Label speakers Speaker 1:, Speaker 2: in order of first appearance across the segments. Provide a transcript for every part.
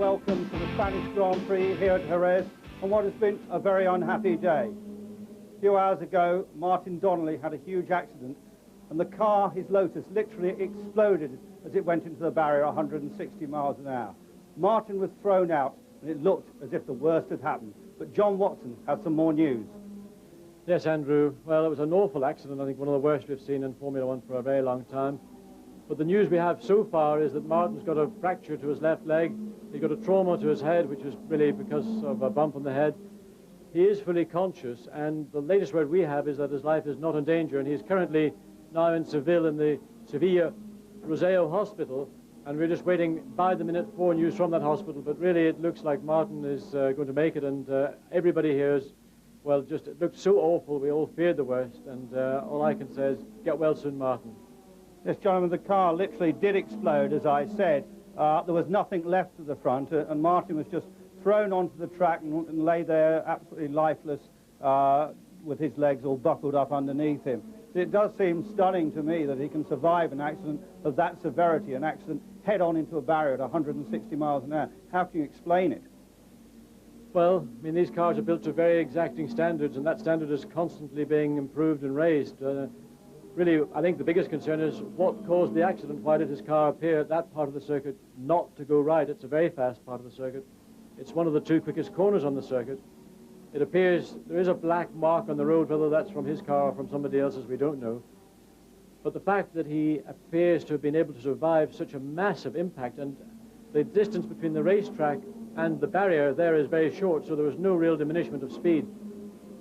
Speaker 1: welcome to the Spanish Grand Prix here at Jerez on what has been a very unhappy day. A few hours ago, Martin Donnelly had a huge accident and the car, his Lotus, literally exploded as it went into the barrier at 160 miles an hour. Martin was thrown out and it looked as if the worst had happened. But John Watson has some more news.
Speaker 2: Yes, Andrew. Well, it was an awful accident, I think one of the worst we've seen in Formula One for a very long time. But the news we have so far is that Martin's got a fracture to his left leg. He got a trauma to his head, which is really because of a bump on the head. He is fully conscious, and the latest word we have is that his life is not in danger, and he's currently now in Seville in the Sevilla Roseo Hospital, and we're just waiting by the minute for news from that hospital. But really it looks like Martin is going to make it, and everybody here is, well, just it looked so awful. We all feared the worst, and all I can say is get well soon, Martin.
Speaker 1: Yes, gentlemen, the car literally did explode, as I said. There was nothing left at the front, and Martin was just thrown onto the track and lay there absolutely lifeless with his legs all buckled up underneath him. It does seem stunning to me that he can survive an accident of that severity, an accident head-on into a barrier at 160 miles an hour. How can you explain it?
Speaker 2: Well, I mean, these cars are built to very exacting standards, and that standard is constantly being improved and raised. Really, I think the biggest concern is what caused the accident. Why did his car appear at that part of the circuit not to go right? It's a very fast part of the circuit. It's one of the two quickest corners on the circuit. It appears there is a black mark on the road, whether that's from his car or from somebody else's, we don't know. But the fact that he appears to have been able to survive such a massive impact, and the distance between the racetrack and the barrier there is very short, so there was no real diminishment of speed.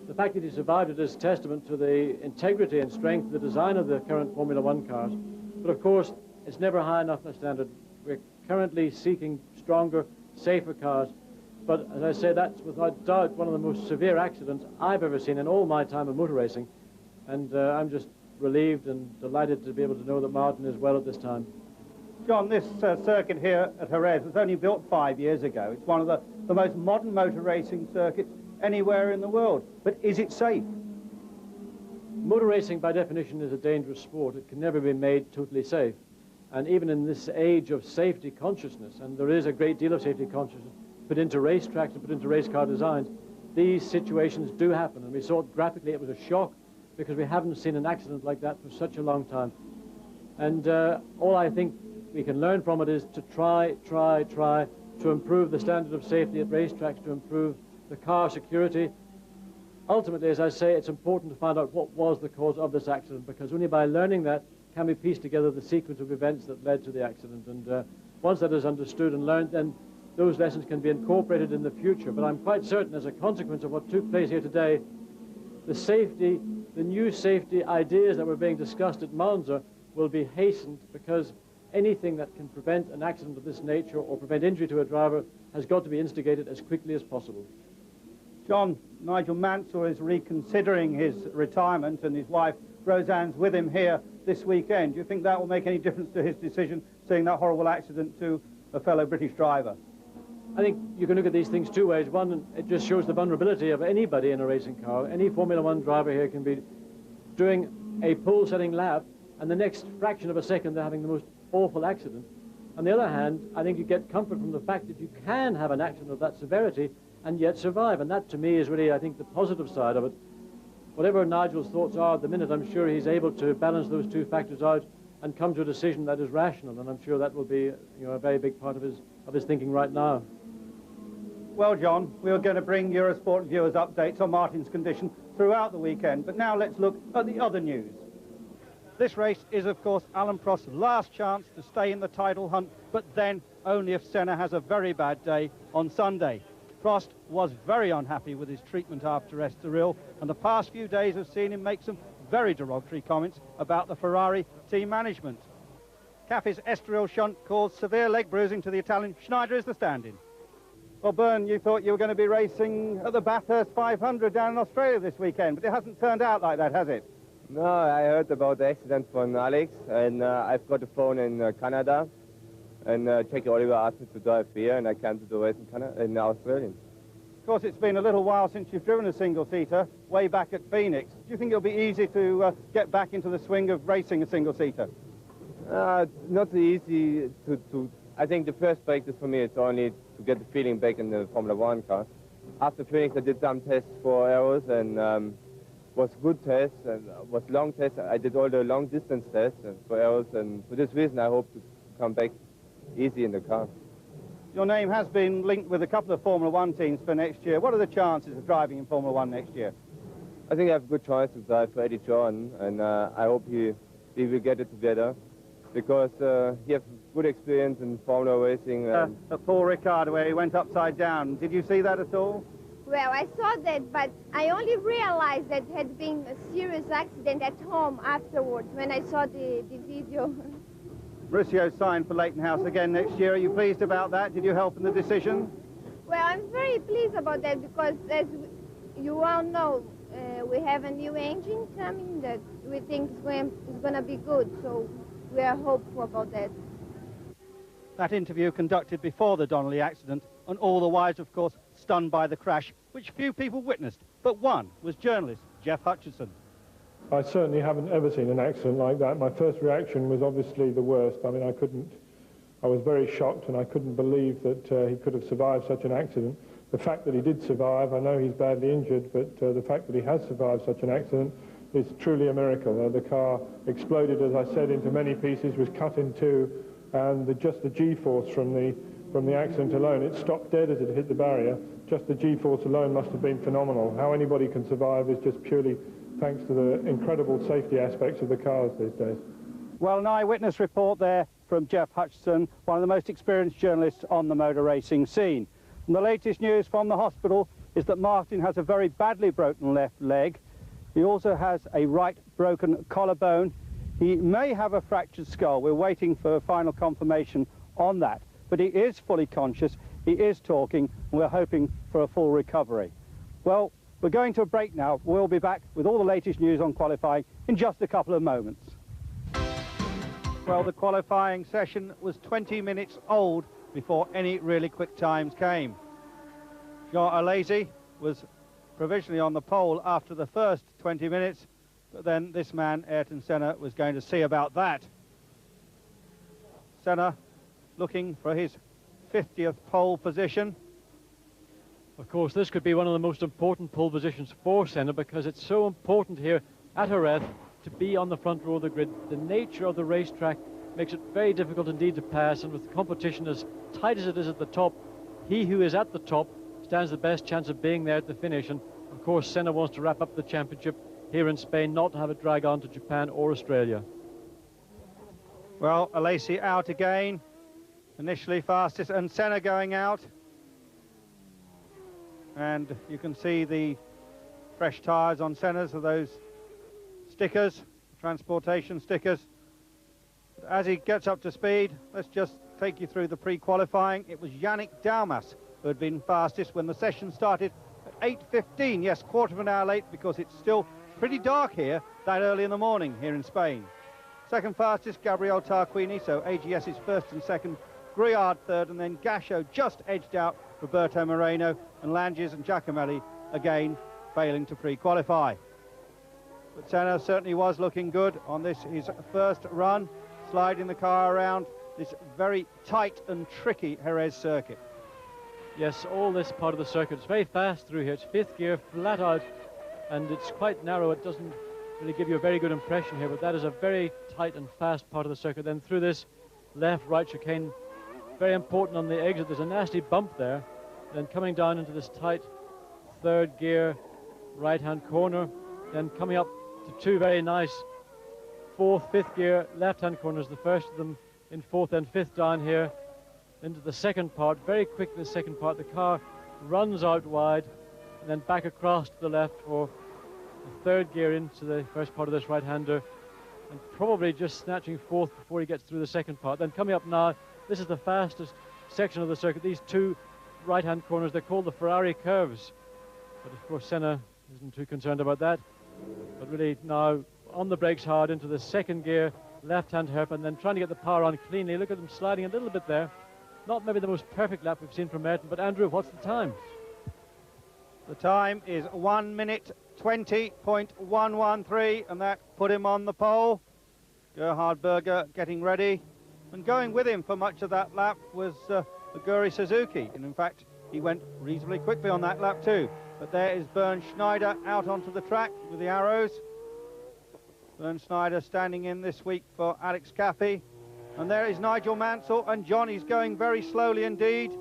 Speaker 2: The fact that he survived it is testament to the integrity and strength of the design of the current Formula One cars. But of course, it's never high enough a standard. We're currently seeking stronger, safer cars. But as I say, that's without doubt one of the most severe accidents I've ever seen in all my time of motor racing. And I'm just relieved and delighted to be able to know that Martin is well at this time.
Speaker 1: John, this circuit here at Jerez was only built 5 years ago. It's one of the most modern motor racing circuits anywhere in the world. But is it safe?
Speaker 2: Motor racing, by definition, is a dangerous sport. It can never be made totally safe. And even in this age of safety consciousness, and there is a great deal of safety consciousness put into racetracks and put into race car designs, these situations do happen. And we saw it graphically. It was a shock because we haven't seen an accident like that for such a long time. And all I think we can learn from it is to try to improve the standard of safety at racetracks, to improve the car security. Ultimately, as I say, it's important to find out what was the cause of this accident, because only by learning that can we piece together the sequence of events that led to the accident. And once that is understood and learned, then those lessons can be incorporated in the future. But I'm quite certain, as a consequence of what took place here today, the new safety ideas that were being discussed at Monza will be hastened, because anything that can prevent an accident of this nature or prevent injury to a driver has got to be instigated as quickly as possible.
Speaker 1: John, Nigel Mansell is reconsidering his retirement, and his wife Roseanne's with him here this weekend. Do you think that will make any difference to his decision, seeing that horrible accident to a fellow British driver?
Speaker 2: I think you can look at these things two ways. One, it just shows the vulnerability of anybody in a racing car. Any Formula One driver here can be doing a pole-setting lap, and the next fraction of a second they're having the most awful accident. On the other hand, I think you get comfort from the fact that you can have an accident of that severity and yet survive, and that to me is really, I think, the positive side of it. Whatever Nigel's thoughts are at the minute, I'm sure he's able to balance those two factors out and come to a decision that is rational, and I'm sure that will be, you know, a very big part of his thinking right now.
Speaker 1: Well, John, we are going to bring Eurosport viewers updates on Martin's condition throughout the weekend, but now let's look at the other news. This race is, of course, Alain Prost's last chance to stay in the title hunt, but then only if Senna has a very bad day on Sunday. Prost was very unhappy with his treatment after Estoril, and the past few days have seen him make some very derogatory comments about the Ferrari team management. Caffey's Estoril shunt caused severe leg bruising to the Italian. Schneider is the stand-in. Well, Bern, you thought you were going to be racing at the Bathurst 500 down in Australia this weekend, but it hasn't turned out like that, has it?
Speaker 3: No, I heard about the accident from Alex, and I've got a phone in Canada, and Jackie Oliver asked me to drive here, and I came to the race in Australia.
Speaker 1: Of course, it's been a little while since you've driven a single-seater, way back at Phoenix. Do you think it'll be easy to get back into the swing of racing a single-seater?
Speaker 3: Not so easy to... I think the first practice for me is only to get the feeling back in the Formula One car. After Phoenix, I did some tests for aeros, and was good tests and was long tests. I did all the long distance tests for aeros, and for this reason, I hope to come back easy in the car.
Speaker 1: Your name has been linked with a couple of Formula One teams for next year. What are the chances of driving in Formula One next year?
Speaker 3: I think I have a good chance to drive for Eddie Jordan, and I hope we will get it together, because he has good experience in Formula racing.
Speaker 1: Paul Ricciardo, where he went upside down. Did you see that at all?
Speaker 4: Well, I saw that, but I only realized that had been a serious accident at home afterwards when I saw the video.
Speaker 1: Mauricio signed for Leighton House again next year. Are you pleased about that? Did you help in the decision?
Speaker 4: Well, I'm very pleased about that because, as you all know, we have a new engine coming that we think is going to be good, so we are hopeful about that.
Speaker 1: That interview conducted before the Donnelly accident, and all the wives, of course, stunned by the crash, which few people witnessed, but one was journalist Jeff Hutchison.
Speaker 5: I certainly haven't ever seen an accident like that. My first reaction was obviously the worst. I mean, I was very shocked, and I couldn't believe that he could have survived such an accident. The fact that he did survive, I know he's badly injured, but the fact that he has survived such an accident is truly a miracle. The car exploded, as I said, into many pieces, was cut in two, and just the G-force from the accident alone, it stopped dead as it hit the barrier. Just the G-force alone must have been phenomenal. How anybody can survive is just purely thanks to the incredible safety aspects of the cars these days.
Speaker 1: Well, an eyewitness report there from Jeff Hutchison, one of the most experienced journalists on the motor racing scene. And the latest news from the hospital is that Martin has a very badly broken left leg. He also has a right broken collarbone. He may have a fractured skull. We're waiting for final confirmation on that. But he is fully conscious, he is talking, and we're hoping for a full recovery. Well, we're going to a break now. We'll be back with all the latest news on qualifying in just a couple of moments. Well, the qualifying session was 20 minutes old before any really quick times came. Jean Alesi was provisionally on the pole after the first 20 minutes, but then this man, Ayrton Senna, was going to see about that. Senna looking for his 50th pole position.
Speaker 2: Of course, this could be one of the most important pole positions for Senna, because it's so important here at Jerez to be on the front row of the grid. The nature of the racetrack makes it very difficult indeed to pass, and with the competition as tight as it is at the top, he who is at the top stands the best chance of being there at the finish. And of course, Senna wants to wrap up the championship here in Spain, not to have it drag on to Japan or Australia.
Speaker 1: Well, Alesi out again, initially fastest, and Senna going out. And you can see the fresh tyres on Senna's of those stickers, transportation stickers. But as he gets up to speed, let's just take you through the pre-qualifying. It was Yannick Dalmas who had been fastest when the session started at 8:15. Yes, quarter of an hour late because it's still pretty dark here that early in the morning here in Spain. Second fastest, Gabriel Tarquini, so AGS's first and second, Grillard third, and then Gasho just edged out Roberto Moreno, and Langes and Giacomelli again failing to pre-qualify. But Senna certainly was looking good on this, his first run, sliding the car around this very tight and tricky Jerez circuit.
Speaker 2: Yes, all this part of the circuit is very fast through here. It's fifth gear, flat out, and it's quite narrow. It doesn't really give you a very good impression here, but that is a very tight and fast part of the circuit. Then through this left-right chicane, very important on the exit, there's a nasty bump there. Then coming down into this tight third gear right-hand corner, then coming up to two very nice fourth, fifth gear left-hand corners, the first of them in fourth and fifth down here into the second part. Very quick the second part, the car runs out wide and then back across to the left for the third gear into the first part of this right-hander, and probably just snatching fourth before he gets through the second part. Then coming up now, this is the fastest section of the circuit, these two right-hand corners, they're called the Ferrari curves, but of course Senna isn't too concerned about that, but really now on the brakes hard into the second gear left-hand hairpin, then trying to get the power on cleanly. Look at them sliding a little bit there. Not maybe the most perfect lap we've seen from Ayrton, but Andrew, what's the time?
Speaker 1: The time is 1 minute 20.113, and that put him on the pole. Gerhard Berger getting ready, and going with him for much of that lap was Aguri Suzuki. And in fact, he went reasonably quickly on that lap too. But there is Bernd Schneider out onto the track with the arrows. Bernd Schneider standing in this week for Alex Caffey. And there is Nigel Mansell, and John is going very slowly indeed.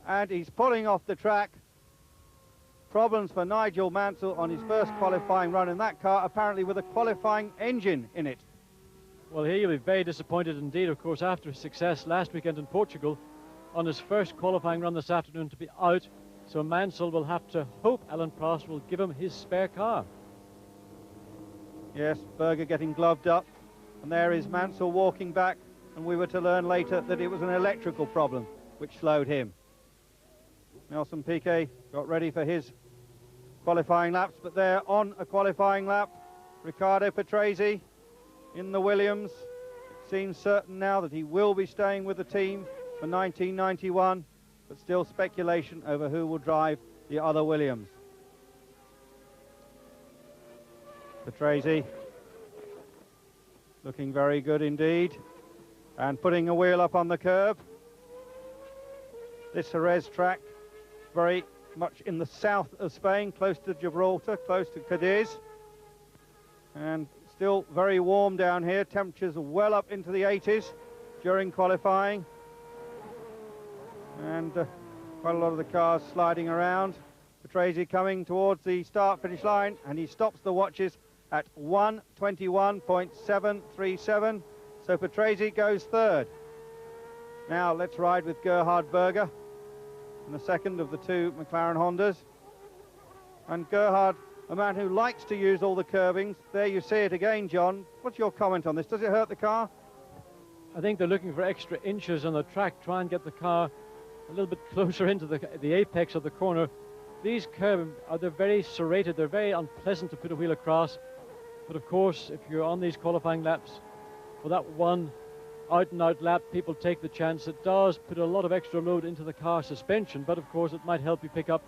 Speaker 1: And he's pulling off the track. Problems for Nigel Mansell on his first qualifying run in that car, apparently with a qualifying engine in it.
Speaker 2: Well, here you'll be very disappointed indeed, of course, after his success last weekend in Portugal, on his first qualifying run this afternoon to be out. So Mansell will have to hope Alain Prost will give him his spare car.
Speaker 1: Yes, Berger getting gloved up, and there is Mansell walking back, and we were to learn later that it was an electrical problem which slowed him. Nelson Piquet got ready for his qualifying laps, but there on a qualifying lap, Ricciardo Patrese in the Williams. It seems certain now that he will be staying with the team for 1991, but still speculation over who will drive the other Williams. Patrese looking very good indeed, and putting a wheel up on the curb. This Jerez track, very much in the south of Spain, close to Gibraltar, close to Cadiz, and still very warm down here. Temperatures are well up into the 80s during qualifying, and quite a lot of the cars sliding around. Patrese coming towards the start-finish line, and he stops the watches at 1:21.737, so Patrese goes third. Now let's ride with Gerhard Berger in the second of the two McLaren Hondas. And Gerhard, a man who likes to use all the curbings. There you see it again, John. What's your comment on this? Does it hurt the car?
Speaker 2: I think they're looking for extra inches on the track, try and get the car a little bit closer into the apex of the corner. These curbs they're very serrated, they're very unpleasant to put a wheel across. But of course, if you're on these qualifying laps, for that one out-and-out lap, people take the chance. It does put a lot of extra load into the car suspension, but of course it might help you pick up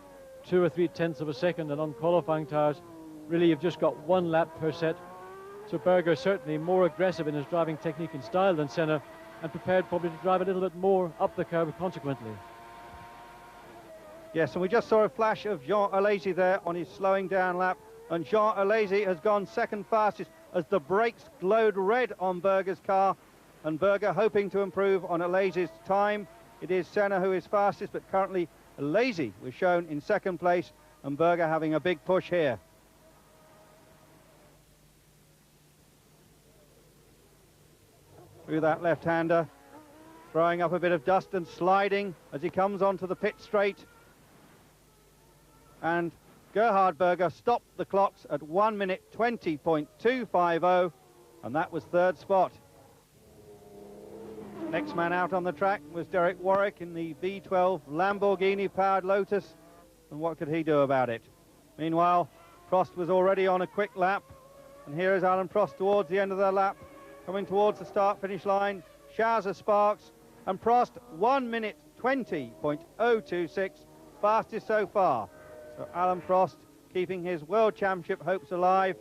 Speaker 2: 2 or 3 tenths of a second, and on qualifying tires, really you've just got 1 lap per set. So Berger certainly more aggressive in his driving technique and style than Senna, and prepared probably to drive a little bit more up the curb consequently.
Speaker 1: Yes, and we just saw a flash of Jean Alesi there on his slowing down lap, and Jean Alesi has gone second fastest as the brakes glowed red on Berger's car, and Berger hoping to improve on Alesi's time. It is Senna who is fastest, but currently Alesi was shown in second place, and Berger having a big push here. Through that left-hander, throwing up a bit of dust and sliding as he comes onto the pit straight. And Gerhard Berger stopped the clocks at 1:20.250, and that was third spot. Next man out on the track was Derek Warwick in the V12 Lamborghini-powered Lotus, and what could he do about it? Meanwhile, Prost was already on a quick lap, and here is Alain Prost towards the end of the lap, coming towards the start-finish line. Showers of sparks, and Prost 1:20.026, fastest so far. So Alain Prost keeping his World Championship hopes alive.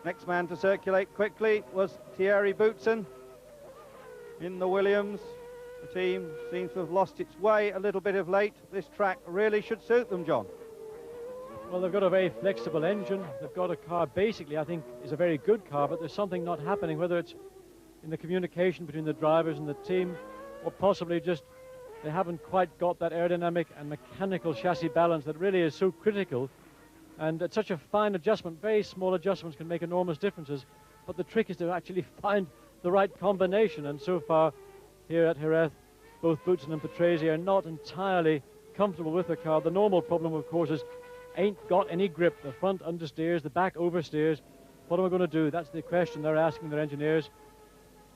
Speaker 1: Next man to circulate quickly was Thierry Boutsen in the Williams. The team seems to have lost its way a little bit of late. This track really should suit them, John.
Speaker 2: Well, they've got a very flexible engine. They've got a car, basically, I think, is a very good car, but there's something not happening, whether it's in the communication between the drivers and the team, or possibly just they haven't quite got that aerodynamic and mechanical chassis balance that really is so critical. And it's such a fine adjustment. Very small adjustments can make enormous differences, but the trick is to actually find the right combination. And so far, here at Jerez, both Boutsen and Patrese are not entirely comfortable with the car. The normal problem, of course, is ain't got any grip. The front understeers, the back oversteers. What am I going to do? That's the question they're asking their engineers.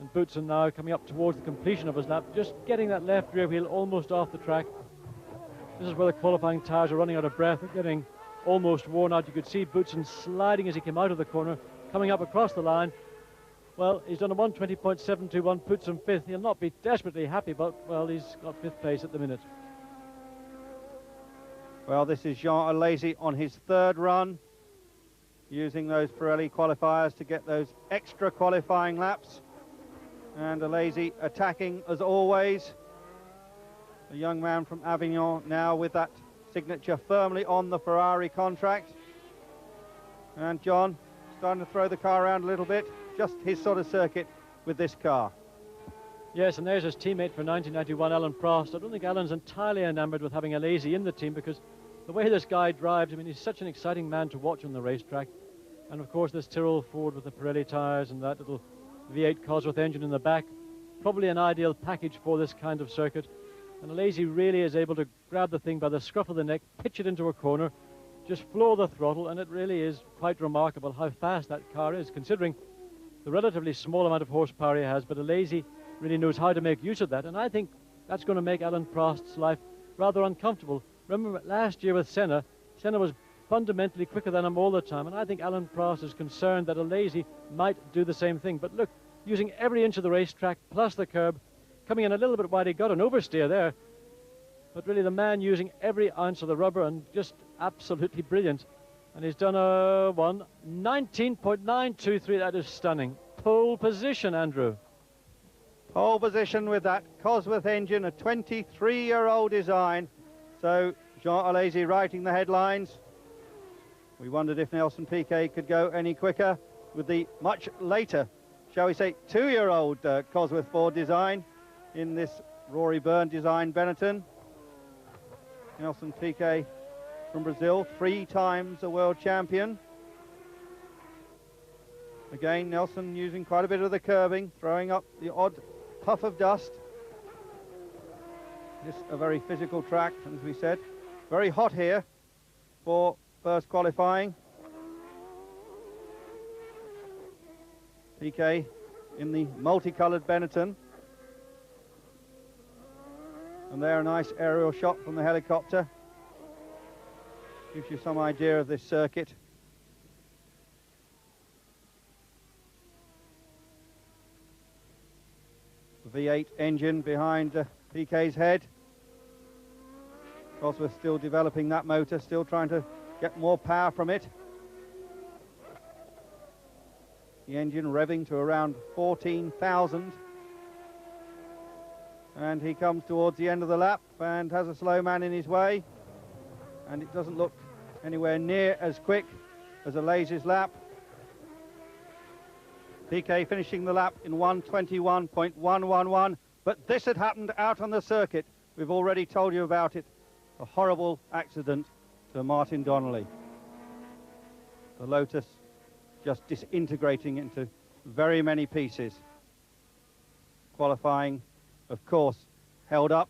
Speaker 2: And Boutsen now coming up towards the completion of his lap, just getting that left rear wheel almost off the track. This is where the qualifying tyres are running out of breath, getting almost worn out. You could see Boutsen sliding as he came out of the corner, coming up across the line. Well, he's done a 1:20.721, puts him fifth. He'll not be desperately happy, but, well, he's got fifth place at the minute.
Speaker 1: Well, this is Jean Alesi on his third run, using those Pirelli qualifiers to get those extra qualifying laps. And Alesi attacking as always. a young man from Avignon now with that signature firmly on the Ferrari contract. And John starting to throw the car around a little bit, just his sort of circuit with this car.
Speaker 2: Yes, and there's his teammate for 1991, Alain Prost. I don't think Alain's entirely enamored with having Alesi in the team, because the way this guy drives, I mean, he's such an exciting man to watch on the racetrack. And of course, this Tyrrell Ford with the Pirelli tyres and that little V8 Cosworth engine in the back, probably an ideal package for this kind of circuit. And Alesi really is able to grab the thing by the scruff of the neck, pitch it into a corner, just floor the throttle, and it really is quite remarkable how fast that car is, considering the relatively small amount of horsepower he has. But Alesi really knows how to make use of that, and I think that's going to make Alain Prost's life rather uncomfortable. Remember last year with Senna, Senna was fundamentally quicker than him all the time, and I think Alain Prost is concerned that Alesi might do the same thing. But look, using every inch of the racetrack plus the curb, coming in a little bit wide, he got an oversteer there, but really the man using every ounce of the rubber, and just absolutely brilliant. And he's done a 19.923. That is stunning. Pole position, Andrew.
Speaker 1: Pole position with that Cosworth engine, a 23-year-old design. So Jean Alesi writing the headlines. We wondered if Nelson Piquet could go any quicker with the much later, shall we say, 2-year-old Cosworth Ford design in this Rory Byrne design Benetton. Nelson Piquet from Brazil, 3 times a world champion. Again, Nelson using quite a bit of the curbing, throwing up the odd puff of dust. This a very physical track, as we said. Very hot here for first qualifying. Piquet in the multicoloured Benetton. And there, a nice aerial shot from the helicopter. Gives you some idea of this circuit. The V8 engine behind Piquet's head. Cosworth still developing that motor, still trying to get more power from it. The engine revving to around 14,000. And he comes towards the end of the lap and has a slow man in his way. And it doesn't look anywhere near as quick as Alesi's lap. Piquet finishing the lap in 1:21.111. But this had happened out on the circuit. We've already told you about it. A horrible accident to Martin Donnelly. The Lotus just disintegrating into very many pieces. Qualifying, of course, held up.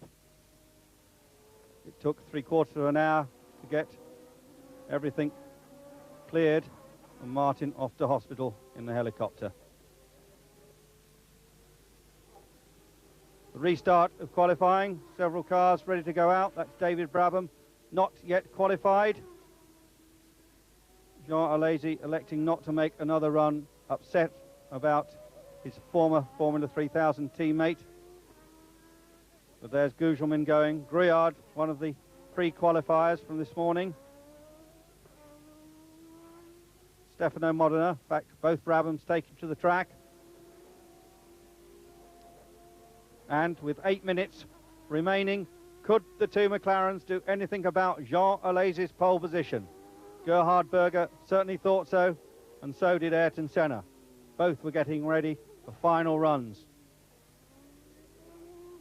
Speaker 1: It took 3/4 of an hour to get everything cleared, and Martin off to hospital in the helicopter. The restart of qualifying, several cars ready to go out. That's David Brabham, not yet qualified. Jean Alesi electing not to make another run, upset about his former Formula 3000 teammate. But there's Gugelmin going. Gerhard, one of the pre-qualifiers from this morning. Stefano Modena, in fact, both Brabhams taken to the track. And with 8 minutes remaining, could the two McLarens do anything about Jean Alesi's pole position? Gerhard Berger certainly thought so, and so did Ayrton Senna. Both were getting ready for final runs.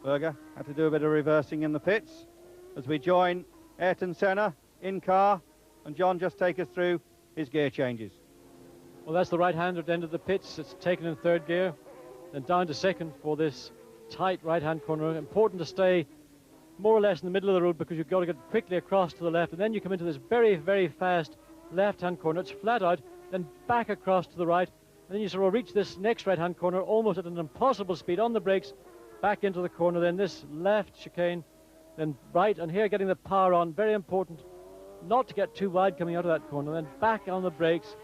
Speaker 1: Berger had to do a bit of reversing in the pits as we join Ayrton Senna in car, and John, just take us through his gear changes.
Speaker 2: Well, that's the right-hander at the end of the pits. It's taken in 3rd gear, then down to 2nd for this tight right-hand corner. Important to stay more or less in the middle of the road, because you've got to get quickly across to the left, and then you come into this very, very fast left-hand corner. It's flat out, then back across to the right, and then you sort of reach this next right-hand corner almost at an impossible speed on the brakes, back into the corner, then this left chicane, then right, and here getting the power on, very important not to get too wide coming out of that corner, then back on the brakes,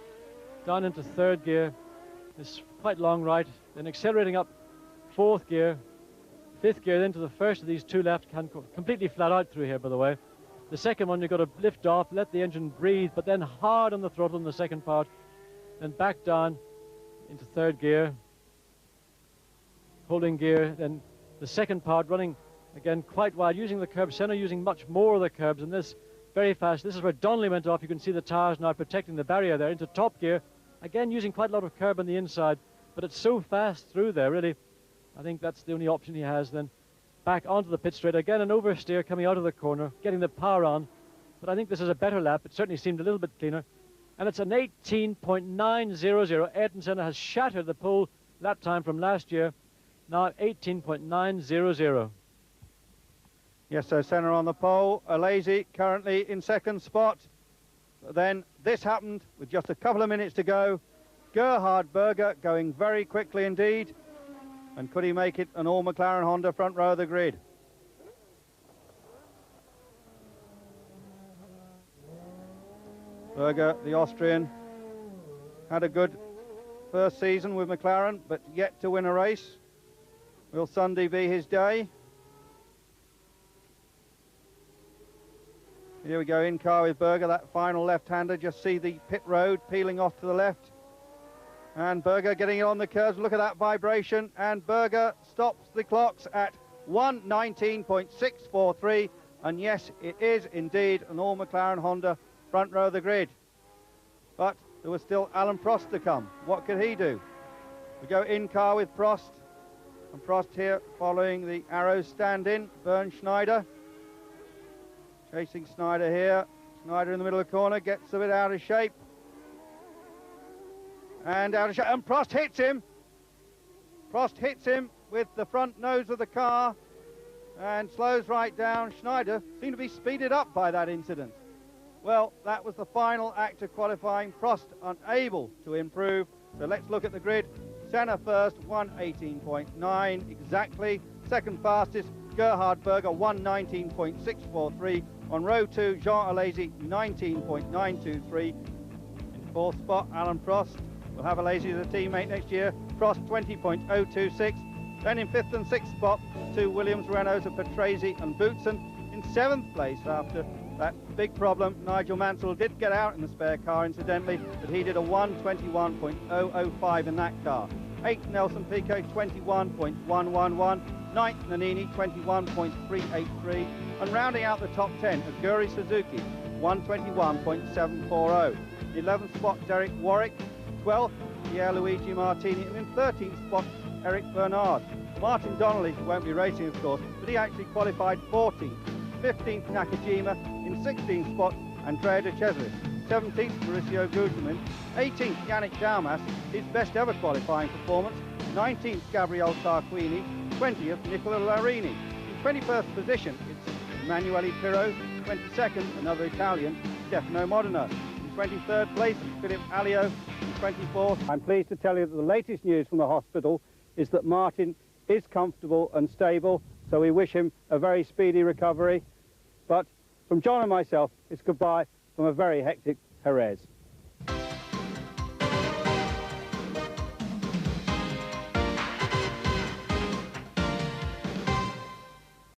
Speaker 2: down into 3rd gear, this quite long right, then accelerating up 4th gear, 5th gear, then to the first of these two left-hand corners, completely flat out through here, by the way. The second one, you've got to lift off, let the engine breathe, but then hard on the throttle in the second part, then back down into 3rd gear, holding gear, then the second part running Again, quite wide, using the curbs. Senna using much more of the curbs, and this very fast. This is where Donnelly went off. You can see the tires now protecting the barrier there into top gear. Again, using quite a lot of curb on the inside, but it's so fast through there, really. I think that's the only option he has then. Back onto the pit straight. Again, an oversteer coming out of the corner, getting the power on. But I think this is a better lap. It certainly seemed a little bit cleaner. And it's an 18.900. Ayrton Senna has shattered the pole lap time from last year. Now 18.900.
Speaker 1: Yes, so Senna on the pole. Alesi currently in second spot. But then this happened with just a couple of minutes to go. Gerhard Berger going very quickly indeed. And could he make it an all McLaren Honda front row of the grid? Berger, the Austrian, had a good first season with McLaren, but yet to win a race. Will Sunday be his day? Here we go, in car with Berger, that final left-hander. Just see the pit road peeling off to the left. And Berger getting it on the curves. Look at that vibration. And Berger stops the clocks at 1:19.643. And yes, it is indeed an all McLaren Honda front row of the grid. But there was still Alain Prost to come. What could he do? We go in car with Prost. And Prost here following the arrow stand-in. Bernd Schneider. Chasing Schneider here. Schneider in the middle of the corner. Gets a bit out of shape. And out of shape. And Prost hits him. Prost hits him with the front nose of the car. And slows right down. Schneider seemed to be speeded up by that incident. Well, that was the final act of qualifying. Prost unable to improve. So let's look at the grid. Senna first, 1:18.9 exactly. Second fastest, Gerhard Berger, 1:19.643. On row 2, Jean Alesi, 19.923. In fourth spot, Alain Prost. We'll have Alesi as a teammate next year. Prost, 20.026. Then in fifth and sixth spot, two Williams Renaults of Patrese and Boutsen. In seventh place after that big problem, Nigel Mansell did get out in the spare car incidentally, but he did a 1:21.005 in that car. 8th Nelson Piquet, 21.111. 9th Nannini, 21.383. And rounding out the top 10, Aguri Suzuki, 1:21.740. 11th spot, Derek Warwick. 12th, Pierluigi Martini. And in 13th spot, Eric Bernard. Martin Donnelly won't be racing, of course, but he actually qualified 14th. 15th, Nakajima. In 16th spot, Andrea De Cesaris. 17th, Mauricio Gugelmin. 18th, Yannick Dalmas, his best ever qualifying performance. 19th, Gabriele Tarquini. 20th, Nicola Larini. In 21st position, it's Emanuele Pirro. 22nd, another Italian, Stefano Modena. In 23rd place, Philip Alliot. In 24th, I'm pleased to tell you that the latest news from the hospital is that Martin is comfortable and stable, so we wish him a very speedy recovery. But from John and myself, it's goodbye from a very hectic Jerez.